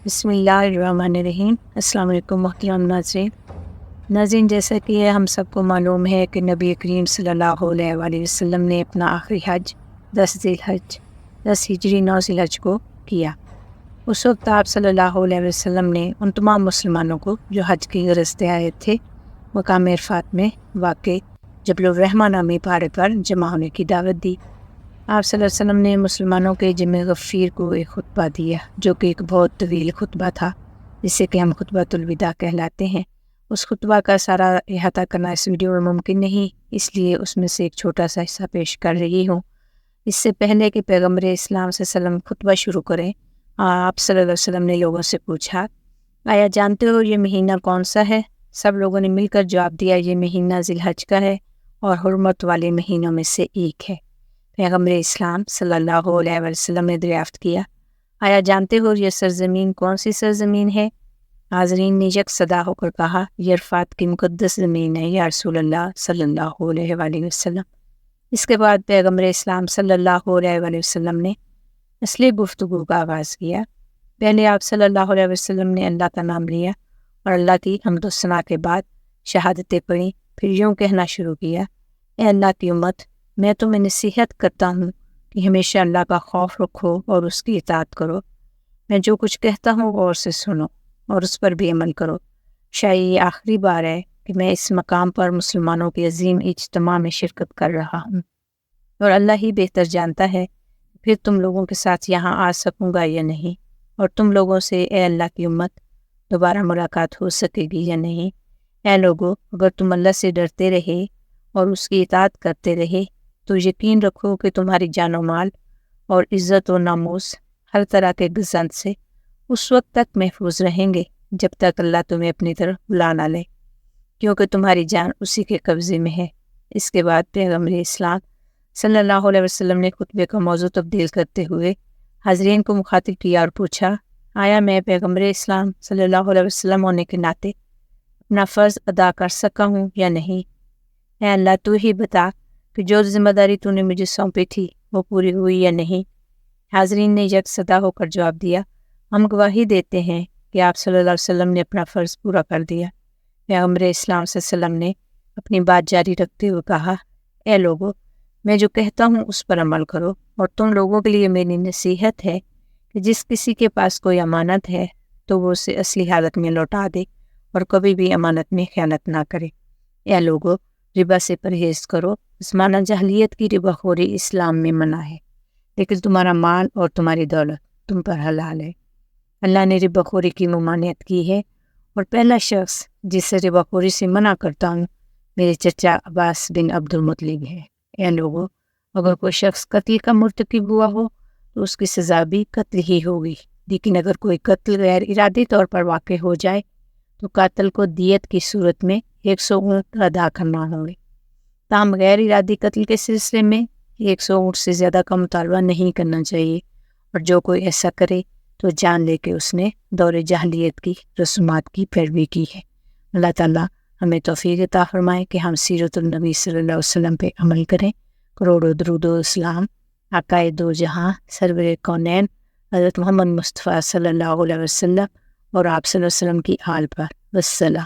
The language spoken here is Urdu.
بسم اللہ الرحمن الرحیم۔ السلام علیکم محترم ناظرین، جیسا کہ ہم سب کو معلوم ہے کہ نبی کریم صلی اللہ علیہ وآلہ وسلم نے اپنا آخری حج 10 ہجری 9 ذی الحج کو کیا۔ اس وقت آپ صلی اللہ علیہ وسلم نے ان تمام مسلمانوں کو جو حج کی غرض سے آئے تھے مقام عرفات میں واقع جبل الرحمہ نامی پہاڑ پر جمع ہونے کی دعوت دی۔ آپ صلی اللہ علیہ وسلم نے مسلمانوں کے جمع غفیر کو ایک خطبہ دیا جو کہ ایک بہت طویل خطبہ تھا، جسے کہ ہم خطبۃ الوداع کہلاتے ہیں۔ اس خطبہ کا سارا احاطہ کرنا اس ویڈیو میں ممکن نہیں، اس لیے اس میں سے ایک چھوٹا سا حصہ پیش کر رہی ہوں۔ اس سے پہلے کہ پیغمبر اسلام صلی اللہ علیہ وسلم خطبہ شروع کریں، آپ صلی اللہ علیہ وسلم نے لوگوں سے پوچھا، آیا جانتے ہو یہ مہینہ کون سا ہے؟ سب لوگوں نے مل کر جواب دیا، یہ مہینہ ذی الحج کا ہے اور حرمت والے مہینوں میں سے ایک ہے۔ پیغمبر اسلام صلی اللہ علیہ وسلم نے دریافت کیا، آیا جانتے ہو یہ سرزمین کون سی سرزمین ہے؟ حاضرین نے یک صدا ہو کر کہا، یہ عرفات کی مقدس زمین ہے یا رسول اللہ صلی اللہ علیہ وآلہ وسلم۔ اس کے بعد پیغمبر اسلام صلی اللہ علیہ وآلہ وسلم نے اصلی گفتگو کا آغاز کیا۔ پہلے آپ صلی اللہ علیہ وسلم نے اللہ کا نام لیا اور اللہ کی حمد و ثنا کے بعد شہادتیں پڑھیں، پھر یوں کہنا شروع کیا، اے اللہ کی امت، میں تمہیں نصیحت کرتا ہوں کہ ہمیشہ اللہ کا خوف رکھو اور اس کی اطاعت کرو۔ میں جو کچھ کہتا ہوں غور سے سنو اور اس پر بھی عمل کرو۔ شاید یہ آخری بار ہے کہ میں اس مقام پر مسلمانوں کے عظیم اجتماع میں شرکت کر رہا ہوں، اور اللہ ہی بہتر جانتا ہے پھر تم لوگوں کے ساتھ یہاں آ سکوں گا یا نہیں، اور تم لوگوں سے اے اللہ کی امت دوبارہ ملاقات ہو سکے گی یا نہیں۔ اے لوگو، اگر تم اللہ سے ڈرتے رہے اور اس کی اطاعت کرتے رہے تو یقین رکھو کہ تمہاری جان و مال اور عزت و ناموس ہر طرح کے گزند سے اس وقت تک محفوظ رہیں گے جب تک اللہ تمہیں اپنی طرف بلا نہ لے، کیونکہ تمہاری جان اسی کے قبضے میں ہے۔ اس کے بعد پیغمبر اسلام صلی اللہ علیہ وسلم نے خطبے کا موضوع تبدیل کرتے ہوئے حاضرین کو مخاطب کیا اور پوچھا، آیا میں پیغمبر اسلام صلی اللہ علیہ وسلم ہونے کے ناطے اپنا فرض ادا کر سکا ہوں یا نہیں؟ اے اللہ، تو ہی بتا کہ جو ذمہ داری تو نے مجھے سونپی تھی وہ پوری ہوئی یا نہیں؟ حاضرین نے یک صدا ہو کر جواب دیا، ہم گواہی دیتے ہیں کہ آپ صلی اللہ علیہ وسلم نے اپنا فرض پورا کر دیا۔ پیغمبر اسلام صلی اللہ علیہ وسلم نے اپنی بات جاری رکھتے ہوئے کہا، اے لوگو، میں جو کہتا ہوں اس پر عمل کرو، اور تم لوگوں کے لیے میری نصیحت ہے کہ جس کسی کے پاس کوئی امانت ہے تو وہ اسے اصلی حالت میں لوٹا دے اور کبھی بھی امانت میں خیانت نہ کرے۔ اے لوگو، ربا سے پرہیز کرو، زمانہ جاہلیت کی ربا خوری اسلام میں منع ہے، لیکن تمہارا مال اور تمہاری دولت تم پر حلال ہے۔ اللہ نے ربا خوری کی ممانعت کی ہے، اور پہلا شخص جسے ربا خوری سے منع کرتا ہوں میرے چچا عباس بن عبد المطلب ہے۔ اے لوگو، اگر کوئی شخص قتل کا مرتکب ہوا ہو تو اس کی سزا بھی قتل ہی ہوگی، لیکن اگر کوئی قتل غیر ارادی طور پر واقع ہو جائے تو قاتل کو دیت کی صورت میں 100 اونٹ ادا کرنا ہوں گے۔ تاہم غیر ارادی قتل کے سلسلے میں 100 اونٹ سے زیادہ کا مطالبہ نہیں کرنا چاہیے، اور جو کوئی ایسا کرے تو جان لے کہ اس نے دور جاہلیت کی رسومات کی پیروی کی ہے۔ اللہ تعالیٰ ہمیں توفیق عطا فرمائے کہ ہم سیرت النبی صلی اللہ علیہ وسلم پہ عمل کریں۔ کروڑوں درود و اسلام آقائے دو جہاں سرور کونین حضرت محمد مصطفیٰ صلی اللہ علیہ وسلم اور آپ صلی اللہ علیہ وسلم کی آل پر۔ والسلام۔